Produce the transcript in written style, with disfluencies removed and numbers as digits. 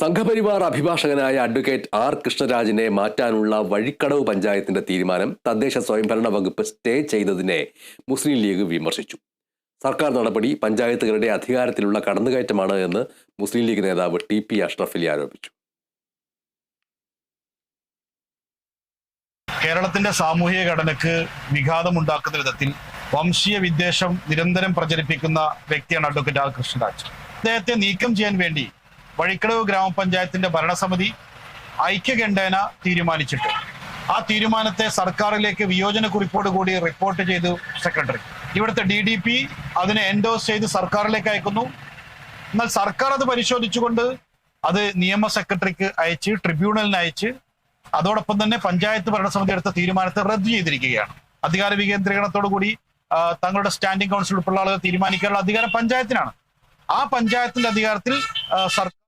സംഘപരിവാർ അഭിഭാഷകനായ advocate R കൃഷ്ണരാജിനെ മാറ്റാനുള്ള വഴിക്കടവ് പഞ്ചായത്തിന്റെ തീരുമാനം തദ്ദേശ സ്വയംഭരണ വകുപ്പ് സ്റ്റേ ചെയ്തതിനെ മുസ്ലിം ലീഗ് വിമർശിച്ചു. സർക്കാർ നടപടി പഞ്ചായത്തുകളുടെ അധികാരത്തിലുള്ള കടന്നുകയറ്റമാണ് എന്ന് മുസ്ലിം ലീഗ് നേതാവ് ടി.പി. അഷ്റഫ് അലി ആരോപിച്ചു. കേരളത്തിന്റെ സാമൂഹിക ഘടനയ്ക്ക് വിഘാതമുണ്ടാക്കുന്ന വിധത്തിൽ വംശീയ വിദ്വേഷം നിരന്തരം പ്രചരിപ്പിക്കുന്ന വ്യക്തിയാണ് അഡ്വക്കേറ്റ് ആർ കൃഷ്ണരാജ്. അദ്ദേഹത്തെ നീക്കം ചെയ്യാൻ വേണ്ടി വഴിക്കടവ് ഗ്രാമപഞ്ചായത്തിന്റെ ഭരണസമിതി ഐക്യകണ്ഠേന തീരുമാനിച്ചിട്ട് ആ തീരുമാനത്തെ സർക്കാരിലേക്ക് വിയോജന കുറിപ്പോട് കൂടി റിപ്പോർട്ട് ചെയ്തു സെക്രട്ടറി. ഇവിടുത്തെ DDP അതിനെ എൻഡോസ് ചെയ്ത് സർക്കാരിലേക്ക് അയക്കുന്നു. എന്നാൽ സർക്കാർ അത് പരിശോധിച്ചുകൊണ്ട് അത് നിയമ സെക്രട്ടറിക്ക് അയച്ച് ട്രിബ്യൂണലിന് അയച്ച് അതോടൊപ്പം തന്നെ പഞ്ചായത്ത് ഭരണസമിതി എടുത്ത തീരുമാനത്തെ റദ്ദു ചെയ്തിരിക്കുകയാണ്. അധികാര വികേന്ദ്രീകരണത്തോടു കൂടി തങ്ങളുടെ സ്റ്റാൻഡിംഗ് കൗൺസിൽ ഉൾപ്പെടെ ആളുകൾ തീരുമാനിക്കാനുള്ള അധികാരം പഞ്ചായത്തിനാണ്. ആ പഞ്ചായത്തിന്റെ അധികാരത്തിൽ സർക്കാർ